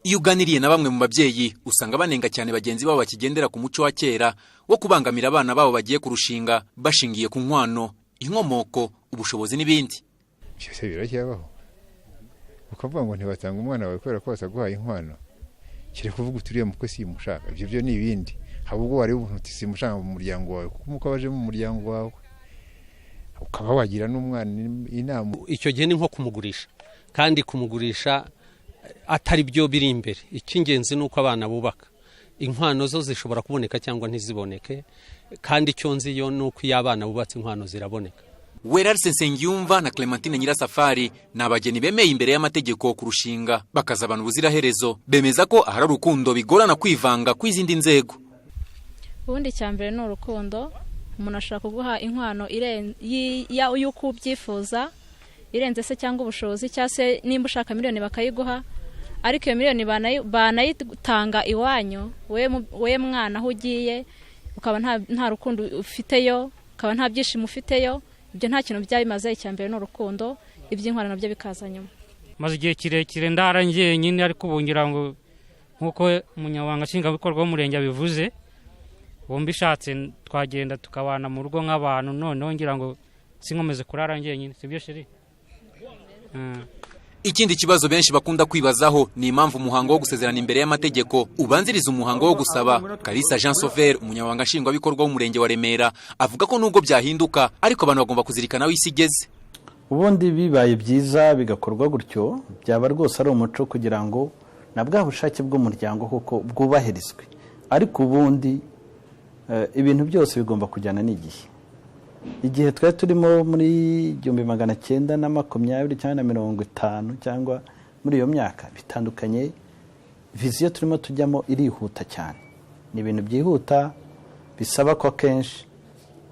Iyo uganiriye na bamwe mu babyeyi usanga banenga cyane bagenzi babo bakigendera ku muco wa kera wo kubangamira abana babo bagiye kurushinga bashingiye ku nkwano, inkomoko, ubushobozi n'ibindi. Cyose biracyabaho. Ukavuga ngo ntibatanga umwana wawe kubera ko basaguhaye inkwano. Kire kuvuga uturiye mukwe si mushaka. Ibyo ni ibindi. Ahubwo wari ubuntu simushaka mu muryango wawe kuko muko baje mu muryango wawe. Ukaba wagira n'umwana inama. Icyo gihe ni nko kumugurisha. Kandi kumugurisha atari byo biri imbere. Icy'ingenzi nuko abana bubaka. Inkwano zo zishobora kuboneka cyangwa ntiziboneke, kandi icyo nzi yo nuko iyo abana bubatse inkwano ziraboneka. Werarse Nsengiyumva na Clementine Nyirasafari ni abageni bemeye imbere y'amategeko kurushinga bakazabana ubuziraherezo. Bemeza ko ahari urukundo bigorana kwivanga kw'izindi nzego. Ubundi cyambere ni urukundo, umuntu ashaka kuguha inkwano y'uko ubyifuza irenze se cyangwa ubushobozi, cyase nimba ushaka miliyoni bakayiguha, ariko iyo miliyoni banayitanga iwanyu we mwana aho ugiye ukaba nta rukundo ufiteyo, ukaba nta byishimo ufiteyo. Ibyo nta kintu byabimaze. Icyambere no rukundo, iby'inkwano nabyo bikaza nyuma. Maze igihe kirekire ndarangiye nyine, ariko bungira ngo nkuko umunyabanga nshingwabikorwa w'umurenge abivuze, bombi ishatse twagenda tukabana mu rugo nk'abantu, none ngira ngo sinkomeze kurarangiye nyine, sibyo sheri. Ikindi kibazo benshi bakunda kwibazaho ni impamvu umuhango wo gusezerana imbere y'amategeko ubanziriza umuhango wo gusaba. Kalisa Jean Sauver, umunyabanga nshingwabikorwa w'umurenge wa Remera, avuga ko nubwo byahinduka ariko abantu bagomba kuzirikana aho isi igeze. Ubundi bibaye byiza bigakorwa gutyo, byaba rwose ari umuco kugira ngo na bwa bushake bw'umuryango koko bwubahirizwe. Ariko ubundi ibintu byose bigomba kujyana n'igihe. Igihe twari turimo muri 1920 cyangwa 50 cyangwa muri iyo myaka bitandukanye, viziyo turimo tujyamo irihuta cyane. Ni ibintu byihuta bisaba ko kenshi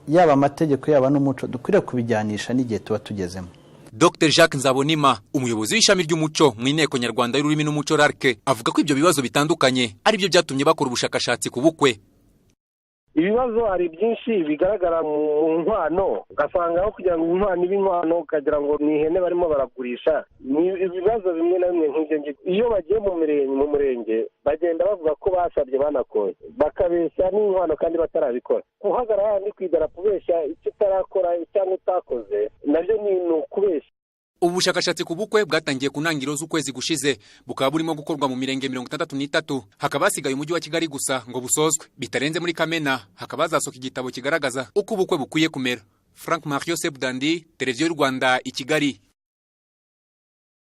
yaba amategeko yaba n'umuco dukwiriye kubijyanisha n'igihe tuba tugezemo. Dr Jacques Nzabonima, umuyobozi w'ishami ry'umuco mu inteko nyarwanda y'ururimi n'umuco RARC, avuga ko ibyo bibazo bitandukanye ari byo byatumye bakora ubushakashatsi ku bukwe. Ibibazo ari byinshi bigaragara mu nkwano, ugasanga aho kugira ngo inkwano ibe inkwano ukagira ngo ni ihene barimo baragurisha. Ni ibibazo bimwe na bimwe nk'ibyo ngibyo. Iyo bagiye mu murenge bagenda bavuga ko basabye banakoye, bakabeshya n'inkwano kandi batarabikora. Guhagarara handi ku idarapo ubeshya icyo utarakora cyangwa utakoze nabyo ni ukubeshya. Ubushakashatsi ku bukwe bwatangiye ku ntangiriro z'ukwezi gushize, bukaba burimo gukorwa mu mirenge 63, hakaba hasigaye umujyi wa Kigali gusa ngo busozwe. Bitarenze muri Kamena hakaba hazasohoka igitabo kigaragaza uko ubukwe bukwiye kumera. Frank Mario Sebudandi, Televiziyo y'u Rwanda i Kigali.